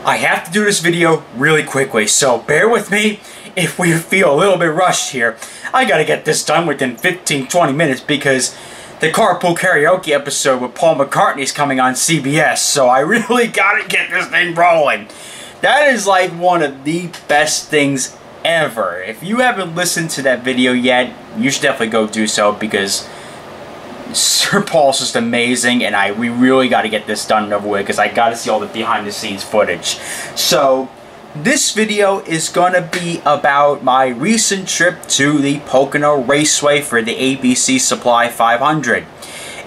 I have to do this video really quickly, so bear with me if we feel a little bit rushed here. I gotta get this done within 15-20 minutes because the Carpool Karaoke episode with Paul McCartney is coming on CBS, so I really gotta get this thing rolling. That is like one of the best things ever. If you haven't listened to that video yet, you should definitely go do so because Sir Paul's just amazing, and we really got to get this done and over with because I got to see all the behind-the-scenes footage. So this video is going to be about my recent trip to the Poconos Raceway for the ABC Supply 500.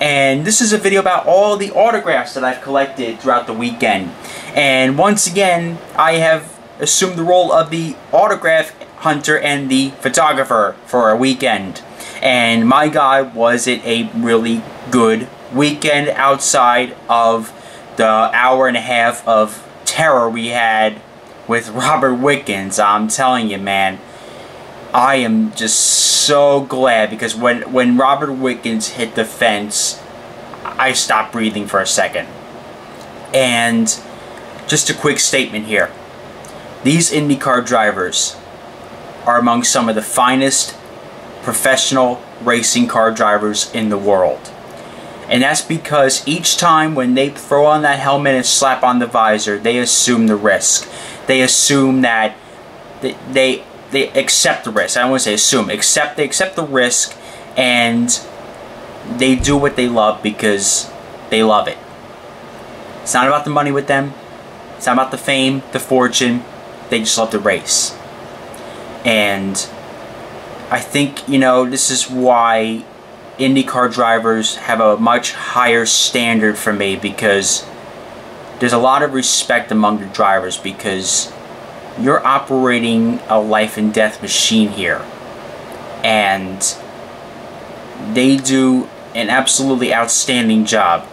And this is a video about all the autographs that I've collected throughout the weekend. And once again, I have assumed the role of the autograph hunter and the photographer for a weekend. And my God, was it a really good weekend outside of the hour and a half of terror we had with Robert Wickens. I'm telling you, man, I am just so glad because when Robert Wickens hit the fence, I stopped breathing for a second. And just a quick statement here. These IndyCar drivers are among some of the finest professional racing car drivers in the world. And that's because each time when they throw on that helmet and slap on the visor, they assume the risk. They assume that they accept the risk. I don't want to say assume. They accept the risk, and they do what they love because they love it. It's not about the money with them. It's not about the fame, the fortune. They just love to race. And I think, you know, this is why IndyCar drivers have a much higher standard for me, because there's a lot of respect among the drivers because you're operating a life and death machine here. And they do an absolutely outstanding job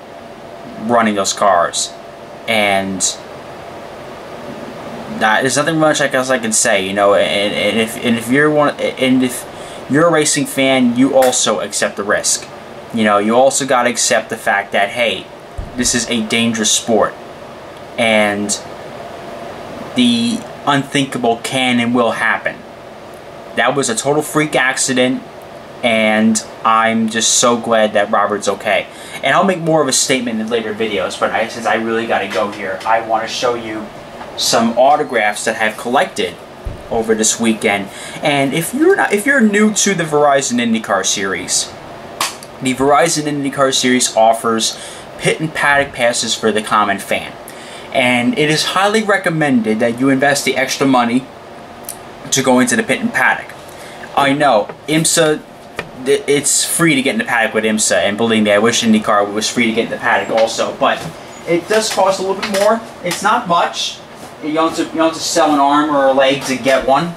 running those cars. And there's nothing much else I can say, you know. And if you're a racing fan, you also accept the risk. You know, you also got to accept the fact that, hey, this is a dangerous sport, and the unthinkable can and will happen. That was a total freak accident, and I'm just so glad that Robert's okay. And I'll make more of a statement in later videos, but since I really got to go here, I want to show you some autographs that I've collected over this weekend. And if you're new to the Verizon IndyCar series, the Verizon IndyCar series offers pit and paddock passes for the common fan. And it is highly recommended that you invest the extra money to go into the pit and paddock. I know, IMSA, it's free to get in the paddock with IMSA, and believe me, I wish IndyCar was free to get in the paddock also, but it does cost a little bit more. It's not much. You don't have to sell an arm or a leg to get one.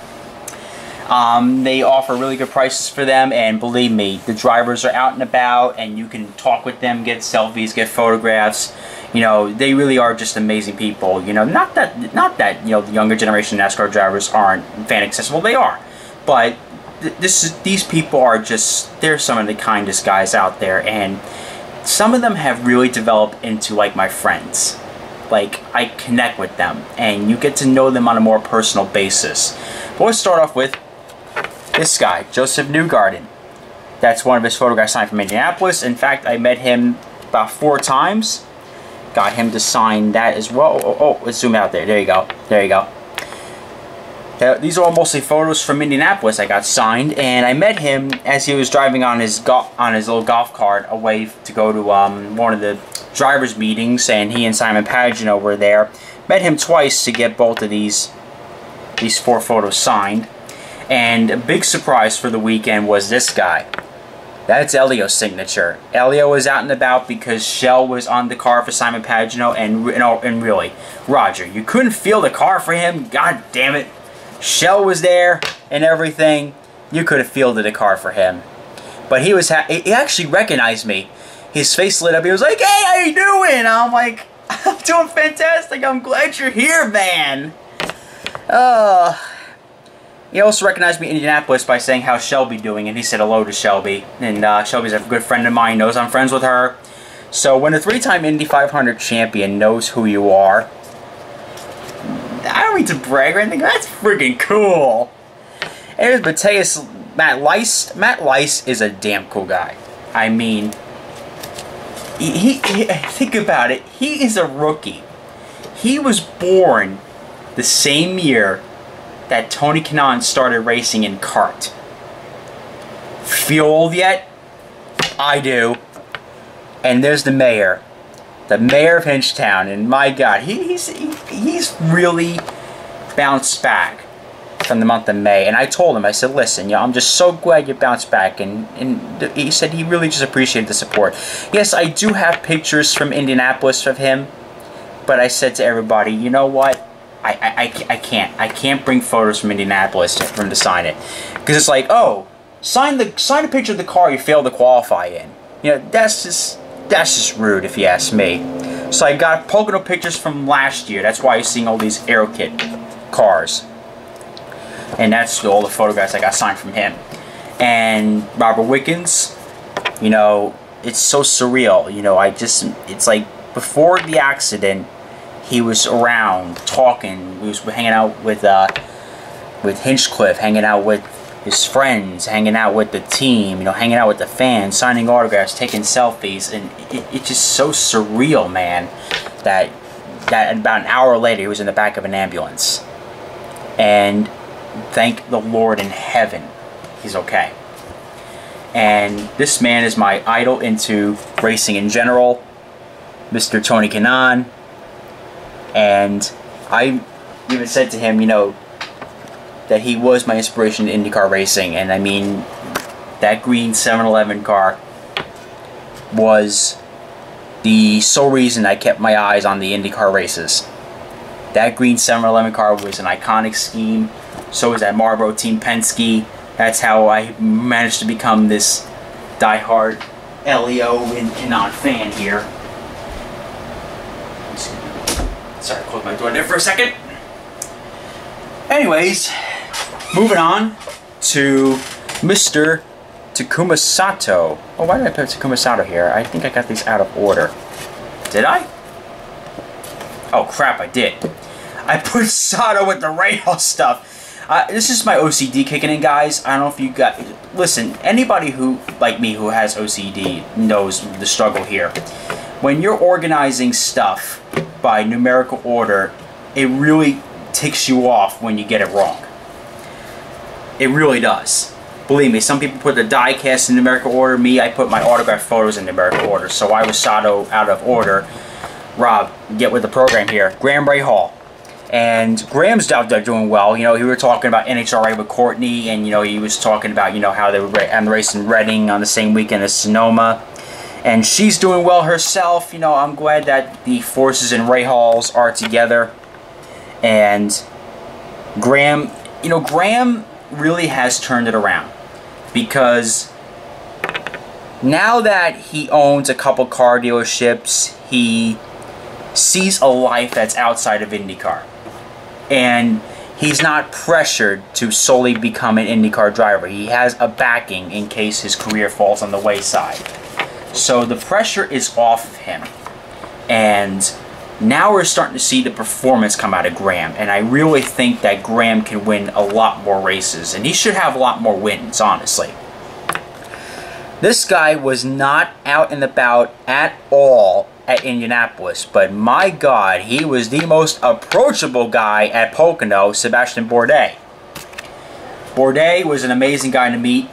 They offer really good prices for them, and believe me, the drivers are out and about, and you can talk with them, get selfies, get photographs. You know, they really are just amazing people. You know, not that you know the younger generation NASCAR drivers aren't fan accessible. They are, but these people are they're some of the kindest guys out there, and some of them have really developed into like my friends. Like, I connect with them, and you get to know them on a more personal basis. But let's start off with this guy, Joseph Newgarden. That's one of his photographs signed from Indianapolis. In fact, I met him about 4 times. Got him to sign that as well. Oh, let's zoom out there. There you go. There you go. These are all mostly photos from Indianapolis I got signed, and I met him as he was driving on his little golf cart away to go to one of the drivers meetings, and he and Simon Pagenaud were there. Met him twice to get both of these 4 photos signed. And a big surprise for the weekend was this guy. That's Elio's signature. Elio was out and about because Shell was on the car for Simon Pagenaud, and really, Roger, you couldn't feel the car for him? God damn it. Shell was there and everything. You could have fielded a car for him. But he actually recognized me. His face lit up. He was like, "Hey, how you doing?" I'm like, "I'm doing fantastic. I'm glad you're here, man." He also recognized me in Indianapolis by saying how's Shelby doing, and he said hello to Shelby. And Shelby's a good friend of mine, knows I'm friends with her. So when a 3-time Indy 500 champion knows who you are, don't mean to brag or anything. That's freaking cool. And here's Mateus Matt Leiss. Matt Leiss is a damn cool guy. I mean, he think about it. He is a rookie. He was born the same year that Tony Kanaan started racing in kart. Feel old yet? I do. And there's the mayor of Hinchtown, and my God, he's really bounced back from the month of May. And I told him, I said, listen, you know, I'm just so glad you bounced back. And he said he really just appreciated the support. Yes, I do have pictures from Indianapolis of him, but I said to everybody, you know what? I can't bring photos from Indianapolis for him to sign it, because it's like, oh, sign a picture of the car you failed to qualify in. You know, that's just rude, if you ask me. So I got Pocono pictures from last year. That's why you're seeing all these AeroKit cars, and that's all the photographs I got signed from him. And Robert Wickens, you know, it's so surreal. You know, it's like before the accident, he was around talking. He was hanging out with Hinchcliffe, hanging out with his friends, hanging out with the team, you know, hanging out with the fans, signing autographs, taking selfies, and it's just so surreal, man, that about an hour later he was in the back of an ambulance. And thank the Lord in heaven, he's okay. And this man is my idol into racing in general, Mr. Tony Kanaan. And I even said to him, you know, that he was my inspiration in IndyCar racing. And I mean, that green 711 car was the sole reason I kept my eyes on the IndyCar races. That green 711 car was an iconic scheme. So was that Marlboro Team Penske. That's how I managed to become this diehard Leo and Kanaan fan here. Sorry, close my door there for a second. Anyways, moving on to Mr. Takuma Sato. Oh, why did I put Takuma Sato here? I think I got these out of order. Did I? Oh crap, I did. I put Sato with the rail stuff. This is my OCD kicking in, guys. I don't know if you got... Listen, anybody who, like me, who has OCD knows the struggle here. When you're organizing stuff by numerical order, it really ticks you off when you get it wrong. It really does. Believe me, some people put the die cast in numerical order. Me, I put my autographed photos in numerical order. So I was Sato out of order. Rob, get with the program here. Graham Rahal. And Graham's out there doing well. You know, we were talking about NHRA with Courtney, and, you know, he was talking about, you know, how they were on the race in Reading on the same weekend as Sonoma. And she's doing well herself. You know, I'm glad that the forces in Rahals are together. And Graham, you know, Graham really has turned it around, because now that he owns a couple car dealerships, he sees a life that's outside of IndyCar. And he's not pressured to solely become an IndyCar driver. He has a backing in case his career falls on the wayside. So the pressure is off of him. And now we're starting to see the performance come out of Graham. And I really think that Graham can win a lot more races. And he should have a lot more wins, honestly. This guy was not out and about at all at Indianapolis, but my God, he was the most approachable guy at Poconos, Sebastian Bourdais. Bourdais was an amazing guy to meet.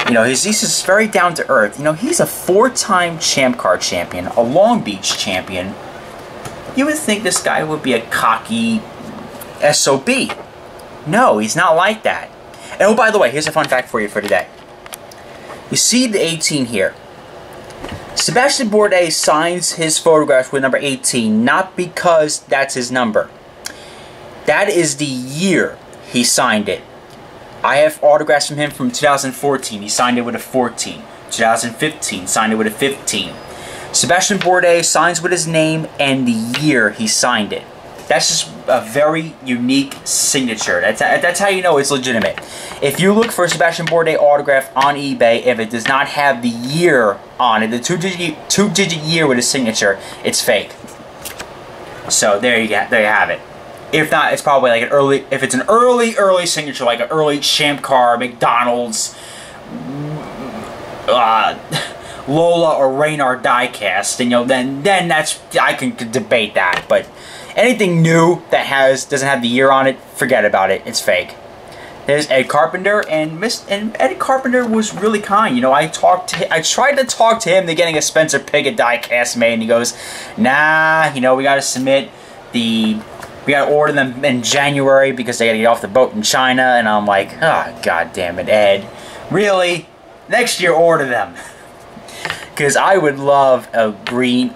You know, he's just very down to earth. You know, he's a 4-time Champ Car champion, a Long Beach champion. You would think this guy would be a cocky SOB. No, he's not like that. And oh, by the way, here's a fun fact for you for today. You see the 18 here. Sebastian Bourdais signs his photograph with number 18, not because that's his number. That is the year he signed it. I have autographs from him from 2014. He signed it with a 14. 2015, signed it with a 15. Sebastian Bourdais signs with his name and the year he signed it. That's just a very unique signature. That's how you know it's legitimate. If you look for a Sebastian Bourdais autograph on eBay, if it does not have the year on it, the two-digit year with a signature, it's fake. So there you have it. If not, it's probably like an early, if it's an early signature, like an early Champ Car, McDonald's, Lola or Reynard diecast, and then that's, I can debate that. But anything new that doesn't have the year on it, forget about it. It's fake. There's Ed Carpenter, and Ed Carpenter was really kind. I tried to talk to him to getting a Spencer Pigot diecast made, and he goes, nah, we got to submit we got to order them in January because they got to get off the boat in China. And I'm like, oh, god damn it, Ed. Really? Next year, order them. Because I would love a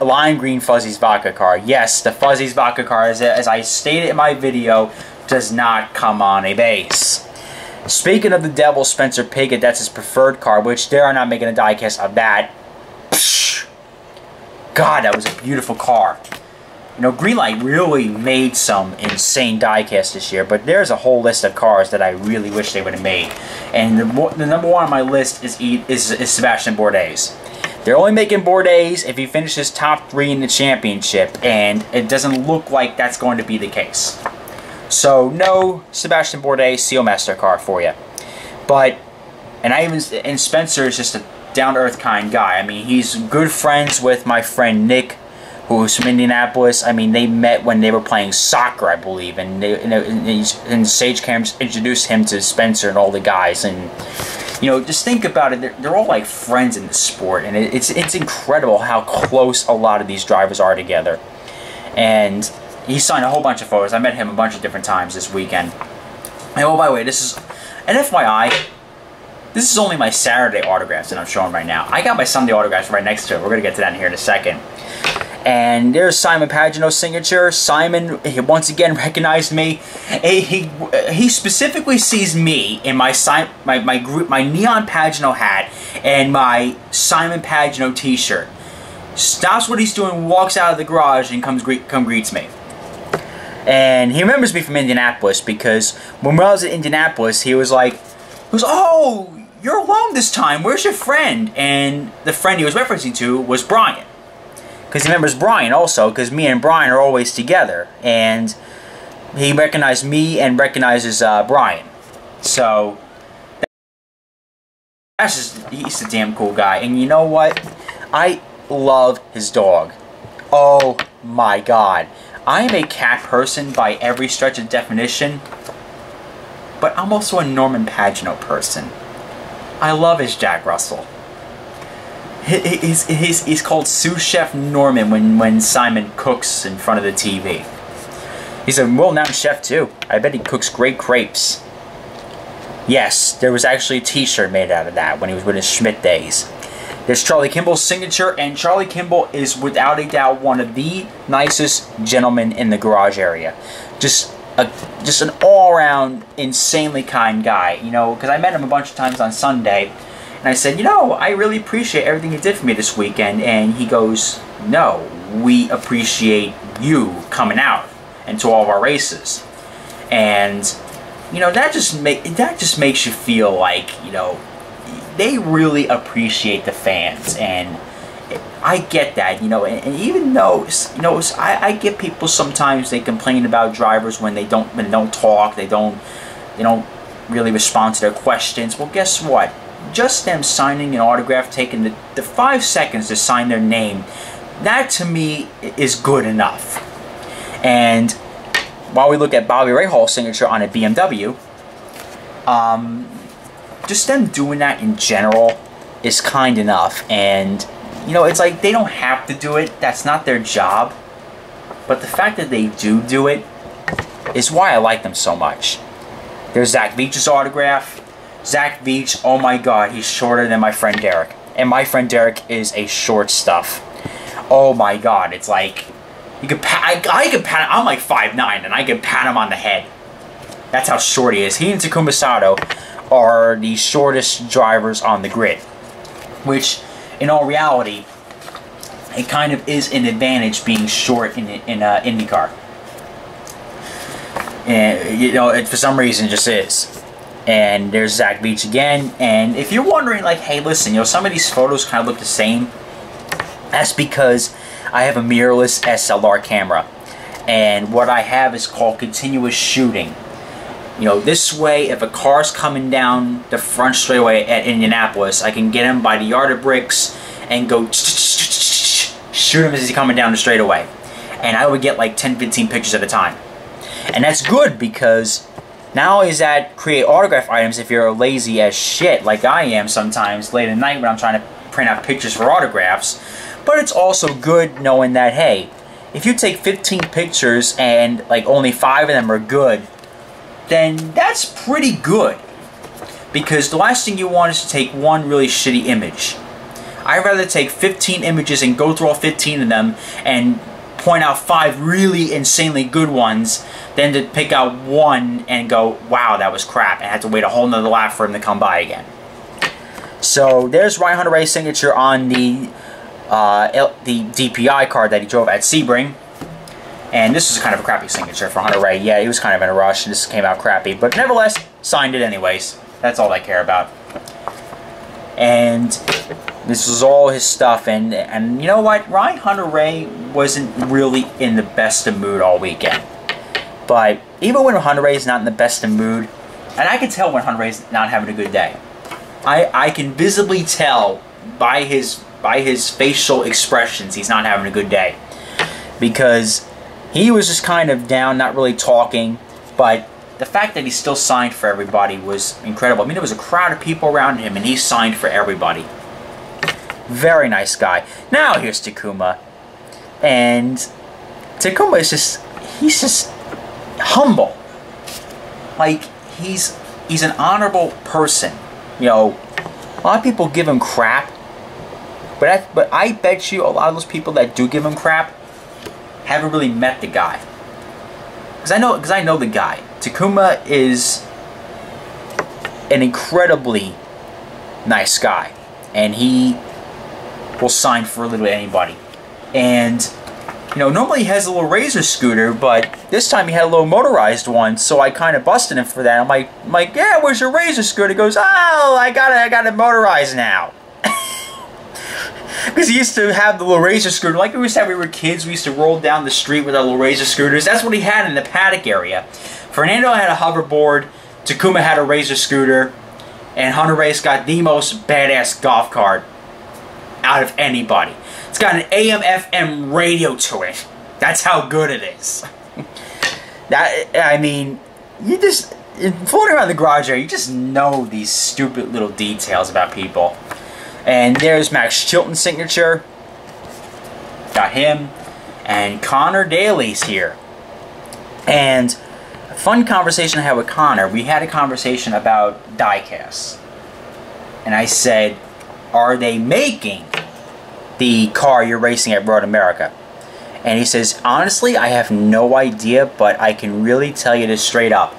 lime green Fuzzy's vodka car. Yes, the Fuzzy's vodka car, as I stated in my video, does not come on a base. Speaking of the Devil, Spencer Pigot, that's his preferred car, which they are not making a diecast of that. Psh, god, that was a beautiful car. Greenlight really made some insane diecast this year, but there's a whole list of cars that I really wish they would have made. And the number one on my list is Sebastian Bourdais. They're only making Bourdais if he finishes top 3 in the championship, and it doesn't look like that's going to be the case. So no Sebastian Bourdais Sealmaster car for you. And Spencer is just a down-to-earth kind guy. I mean, he's good friends with my friend Nick, who's from Indianapolis. I mean, they met when they were playing soccer, I believe, and Sage Cams introduced him to Spencer and all the guys. And just think about it, they're all like friends in the sport, and it's incredible how close a lot of these drivers are together. And he signed a whole bunch of photos. I met him a bunch of different times this weekend. And oh, by the way, this is an FYI. This is only my Saturday autographs that I'm showing right now. I got my Sunday autographs right next to it. We're going to get to that in here in a second. And there's Simon Pagenaud's signature. Simon, once again, recognized me. He specifically sees me in my Neon Pagenaud hat and my Simon Pagenaud t-shirt. Stops what he's doing, walks out of the garage, and greets me. And he remembers me from Indianapolis, because when I was in Indianapolis, he was like, oh, you're alone this time. Where's your friend? And the friend he was referencing to was Brian. Because he remembers Brian also, because me and Brian are always together. And he recognized me and recognizes Brian. So, he's a damn cool guy. And you know what? I love his dog. Oh my god. I am a cat person by every stretch of definition. But I'm also a Norman Pagenaud person. I love his Jack Russell. He's called Sous Chef Norman when Simon cooks in front of the TV. He's a well-known chef too. I bet he cooks great crepes. Yes, there was actually a t-shirt made out of that when he was with his Schmidt days. There's Charlie Kimball's signature, and Charlie Kimball is without a doubt one of the nicest gentlemen in the garage area. Just an all-around insanely kind guy, because I met him a bunch of times on Sunday. And I said, I really appreciate everything you did for me this weekend. And he goes, no, we appreciate you coming out into all of our races. And, that just makes you feel like, they really appreciate the fans. And I get that, and even though, I get people sometimes, they complain about drivers when they don't talk, they don't really respond to their questions. Well, guess what? Just them signing an autograph, taking the 5 seconds to sign their name, that to me is good enough. And while we look at Bobby Rahal's signature on a BMW, just them doing that in general is kind enough. And it's like they don't have to do it. That's not their job. But the fact that they do it is why I like them so much. There's Zach Veach's autograph. Zach Veach, oh my god, he's shorter than my friend Derek. And my friend Derek is a short stuff. Oh my god, it's like, I could pat him, I'm like 5'9", and I could pat him on the head. That's how short he is. He and Takuma Sato are the shortest drivers on the grid. Which, in all reality, it kind of is an advantage being short in IndyCar. And, for some reason it just is. And there's Zach Veach again. And if you're wondering, like, hey, listen, some of these photos kind of look the same. That's because I have a mirrorless SLR camera. And what I have is called continuous shooting. You know, this way, if a car's coming down the front straightaway at Indianapolis, I can get him by the yard of bricks and go shoot him as he's coming down the straightaway. And I would get like 10-15 pictures at a time. And that's good because not only does that create autograph items if you're lazy as shit like I am sometimes late at night when I'm trying to print out pictures for autographs, but it's also good knowing that, hey, if you take 15 pictures and like only 5 of them are good, then that's pretty good. Because the last thing you want is to take one really shitty image. I'd rather take 15 images and go through all 15 of them and point out 5 really insanely good ones than to pick out one and go, wow, that was crap, and have to wait a whole nother lap for him to come by again. So there's Ryan Hunter-Reay's signature on the DPI card that he drove at Sebring. And this was kind of a crappy signature for Hunter-Reay. Yeah, he was kind of in a rush, and this came out crappy. But nevertheless, signed it anyways. That's all I care about. And this was all his stuff. And you know what? Ryan Hunter-Reay wasn't really in the best of mood all weekend. But even when Hunter-Reay is not in the best of mood, and I can tell when Hunter-Reay's not having a good day. I can visibly tell by his facial expressions he's not having a good day. Because he was just kind of down, not really talking, but the fact that he still signed for everybody was incredible. I mean, there was a crowd of people around him, and he signed for everybody. Very nice guy. Now here's Takuma. And Takuma is just, he's just humble. Like, he's an honorable person. You know, a lot of people give him crap, but I bet you a lot of those people that do give him crap haven't really met the guy. Because I know the guy. Takuma is an incredibly nice guy, and he will sign for literally anybody. And you know, normally he has a little Razor scooter, but this time he had a little motorized one, so I kind of busted him for that. I'm like, yeah, where's your Razor scooter? He goes, oh, I got it motorized now. Because he used to have the little Razor scooter, like we used to have when we were kids. We used to roll down the street with our little Razor scooters. That's what he had in the paddock area. Fernando had a hoverboard, Takuma had a Razor scooter, and Hunter-Reay's got the most badass golf cart out of anybody. It's got an AM/FM radio to it. That's how good it is. I mean, you just, floating around the garage area, you just know these stupid little details about people. And there's Max Chilton's signature. Got him. And Connor Daly's here. And a fun conversation I had with Connor. We had a conversation about diecasts. And I said, are they making the car you're racing at Road America? And he says, honestly, I have no idea, but I can really tell you this straight up.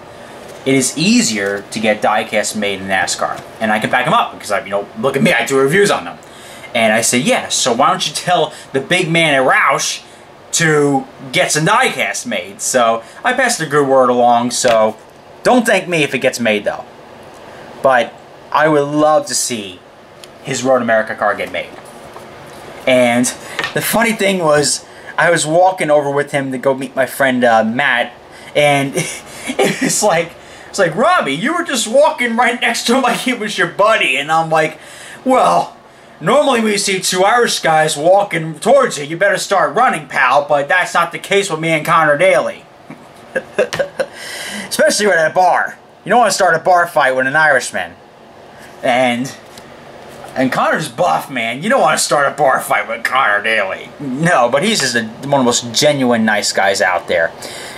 It is easier to get diecasts made in NASCAR. And I can back them up because, look at me, I do reviews on them. And I said, yeah, so why don't you tell the big man at Roush to get some diecasts made? So I passed the good word along, so don't thank me if it gets made, though. But I would love to see his Road America car get made. And the funny thing was, I was walking over with him to go meet my friend Matt, and it's like, Robbie, you were just walking right next to him like he was your buddy. And I'm like, well, normally when you see two Irish guys walking towards you, you better start running, pal, but that's not the case with me and Connor Daly. Especially at a bar. You don't want to start a bar fight with an Irishman. And Connor's buff, man. You don't want to start a bar fight with Connor Daly. No, but he's just one of the most genuine nice guys out there.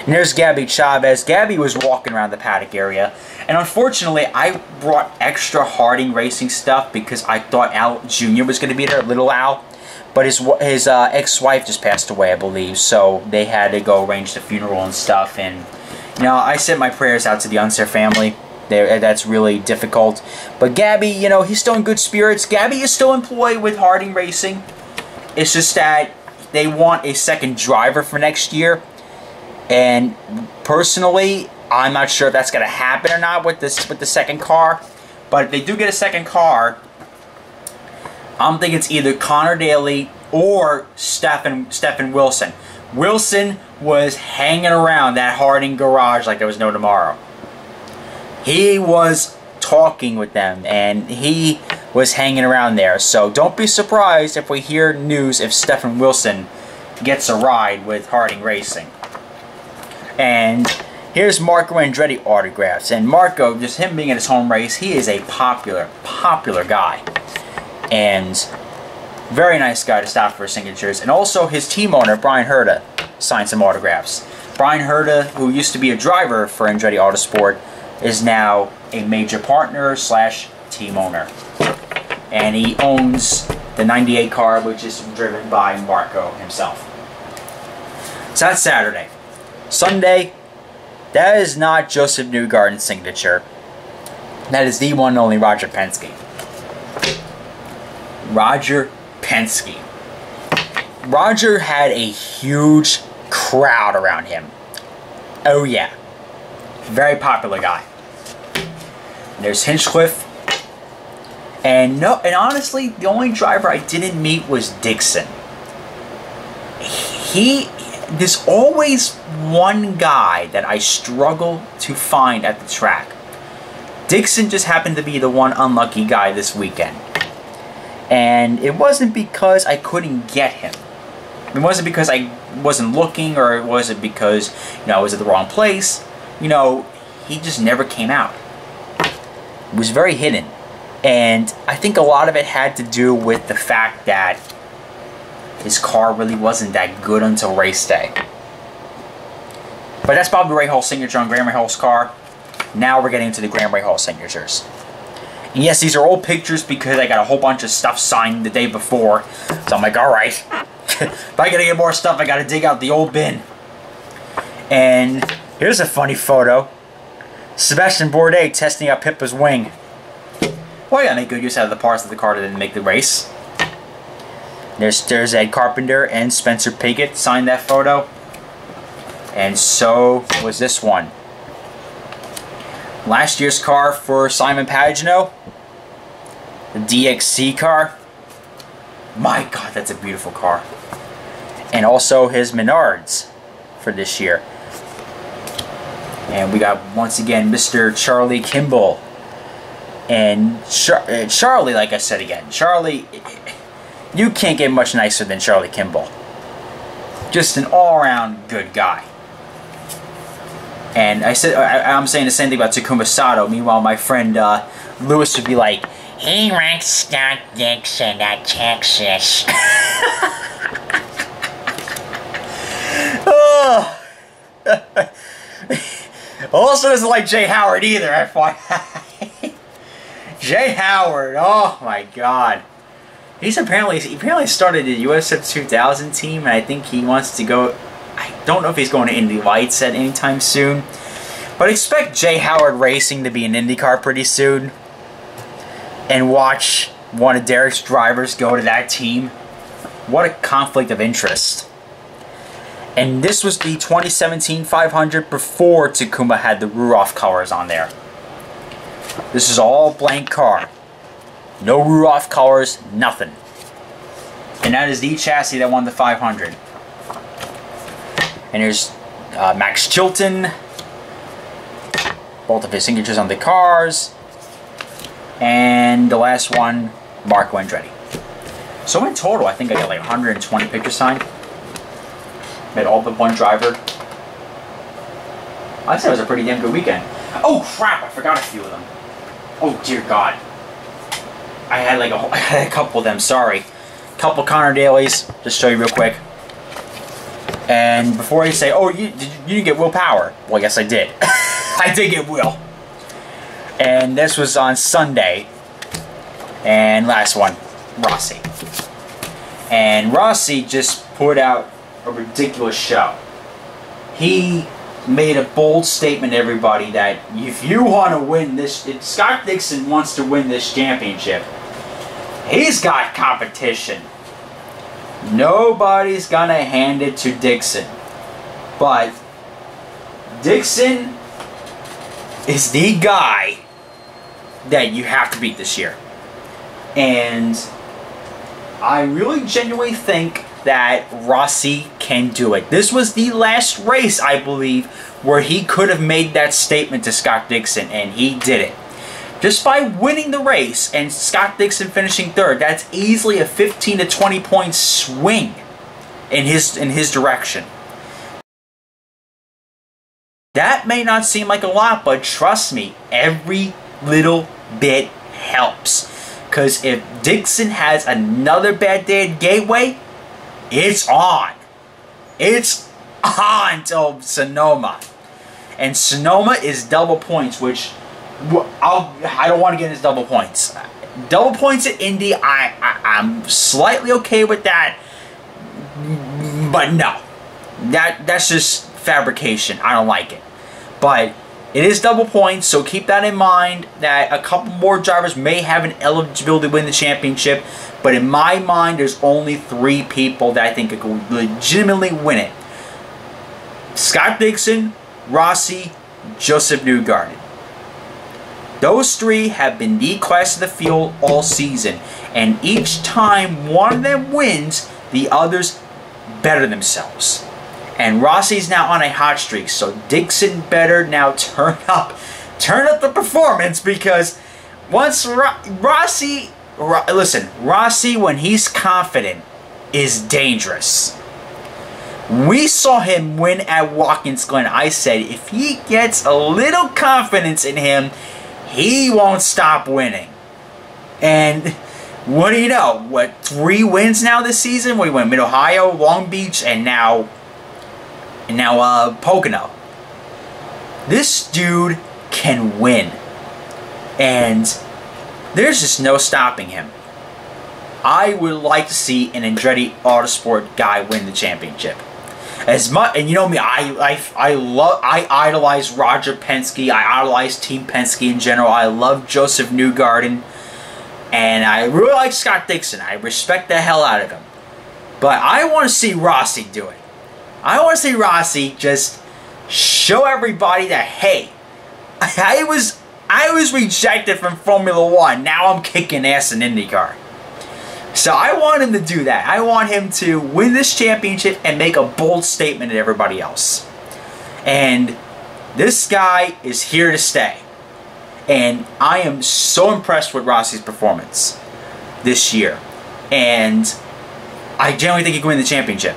And there's Gabby Chavez. Gabby was walking around the paddock area. And unfortunately, I brought extra Harding Racing stuff because I thought Al Jr. was going to be there, little Al. But his ex-wife just passed away, I believe. So they had to go arrange the funeral and stuff. And, I sent my prayers out to the Unser family. That's really difficult. But Gabby, he's still in good spirits. Gabby is still employed with Harding Racing. It's just that they want a second driver for next year. And personally, I'm not sure if that's going to happen or not with the second car. But if they do get a second car, I'm thinking it's either Connor Daly or Stephen Wilson. Wilson was hanging around that Harding garage like there was no tomorrow. He was talking with them, and he was hanging around there. So don't be surprised if we hear news if Stephen Wilson gets a ride with Harding Racing. And here's Marco Andretti autographs. And Marco, just him being in his home race, he is a popular guy. And very nice guy to stop for his signatures. And also his team owner, Brian Herta, signed some autographs. Brian Herta, who used to be a driver for Andretti Autosport, is now a major partner / team owner. And he owns the 98 car, which is driven by Marco himself. So that's Saturday. Sunday, that is not Joseph Newgarden's signature. That is the one and only Roger Penske. Roger Penske. Roger had a huge crowd around him. Oh yeah. Very popular guy. And there's Hinchcliffe. And honestly, the only driver I didn't meet was Dixon. There's always one guy that I struggle to find at the track. Dixon just happened to be the one unlucky guy this weekend. And it wasn't because I couldn't get him. It wasn't because I wasn't looking, or it wasn't because, I was at the wrong place. He just never came out. It was very hidden. And I think a lot of it had to do with the fact that his car really wasn't that good until race day. But that's probably Ray Hall's signature on Graham Rahall's car. Now we're getting into the Graham Rahal signatures. And yes, these are old pictures because I got a whole bunch of stuff signed the day before. So I'm like, alright. If I gotta get more stuff, I gotta dig out the old bin. And here's a funny photo. Sebastian Bourdais testing out Pippa's wing. Well, yeah, make good use out of the parts of the car that didn't make the race. There's Ed Carpenter and Spencer Pigot signed that photo. And so was this one. Last year's car for Simon Pagenaud. The DXC car. My God, that's a beautiful car. And also his Menards for this year. And we got, once again, Mr. Charlie Kimball. And Charlie, like I said again, Charlie, you can't get much nicer than Charlie Kimball. Just an all-around good guy. And I'm saying the same thing about Takuma Sato. Meanwhile, my friend Lewis would be like, he ranks Scott Dixon at Texas. Oh. Also doesn't like Jay Howard either, FYI. Jay Howard, oh my God. He apparently started the USF 2000 team, and I think he wants to go. I don't know if he's going to Indy Lights at any time soon, but expect Jay Howard Racing to be an IndyCar pretty soon, and watch one of Derek's drivers go to that team. What a conflict of interest. And this was the 2017 500 before Takuma had the Ruoff colors on there. This is all blank car. No Ruoff colors, nothing. And that is the chassis that won the 500. And here's Max Chilton. Both of his signatures on the cars. And the last one, Marco Andretti. So in total, I think I got like 120 pictures signed. Met all but one driver. I'd say it was a pretty damn good weekend. Oh crap, I forgot a few of them. Oh dear God. I had a couple of them, sorry. Couple Connor Dailies, just show you real quick. And before you say, oh, you didn't get Will Power. Well, yes I did. I did get Will. And this was on Sunday. And last one, Rossi. And Rossi just put out a ridiculous show. He made a bold statement to everybody that if you want to win this, if Scott Dixon wants to win this championship, he's got competition. Nobody's gonna hand it to Dixon. But Dixon is the guy that you have to beat this year. And I really genuinely think that Rossi can do it. This was the last race, I believe, where he could have made that statement to Scott Dixon, and he did it. Just by winning the race and Scott Dixon finishing third, that's easily a 15 to 20 point swing in his direction. That may not seem like a lot, but trust me, every little bit helps. Because if Dixon has another bad day at Gateway, it's on. It's on to Sonoma. And Sonoma is double points, which I don't want to get into double points. Double points at Indy, I'm slightly okay with that. But no. That's just fabrication. I don't like it. But it is double points, so keep that in mind, that a couple more drivers may have an eligibility to win the championship, but in my mind, there's only 3 people that I think could legitimately win it. Scott Dixon, Rossi, Joseph Newgarden. Those 3 have been the class of the field all season, and each time one of them wins, the others better themselves. And Rossi's now on a hot streak, so Dixon better now turn up the performance, because once Rossi, when he's confident, is dangerous. We saw him win at Watkins Glen. I said if he gets a little confidence in him, he won't stop winning. And what do you know? 3 wins now this season? We went Mid-Ohio, Long Beach, and now Pocono. This dude can win, and there's just no stopping him. I would like to see an Andretti Autosport guy win the championship. As much, and you know me, I idolize Roger Penske. I idolize Team Penske in general. I love Joseph Newgarden, and I really like Scott Dixon. I respect the hell out of him, but I want to see Rossi do it. I want to see Rossi just show everybody that, hey, I was rejected from Formula 1. Now I'm kicking ass in IndyCar. So I want him to do that. I want him to win this championship and make a bold statement to everybody else. And this guy is here to stay. And I am so impressed with Rossi's performance this year. And I genuinely think he can win the championship.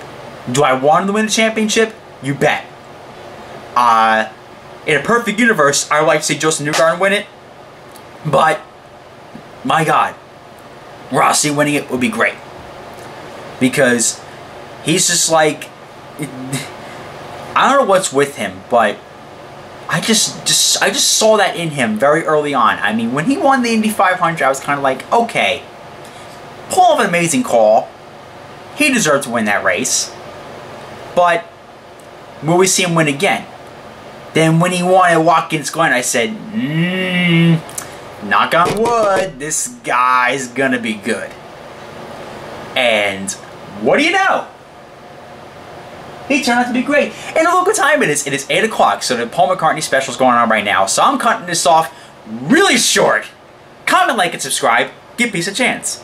Do I want him to win the championship? You bet. In a perfect universe, I would like to see Joseph Newgarden win it. But, my God, Rossi winning it would be great. Because he's just like, I don't know what's with him, but I just saw that in him very early on. I mean, when he won the Indy 500, I was kind of like, okay, pull off an amazing call. He deserved to win that race. But will we see him win again? Then when he won at Watkins Glen, I said, knock on wood, this guy's gonna be good. And what do you know? He turned out to be great. And look what time it is. It is 8 o'clock, so the Paul McCartney special is going on right now. So I'm cutting this off really short. Comment, like, and subscribe. Give peace a chance.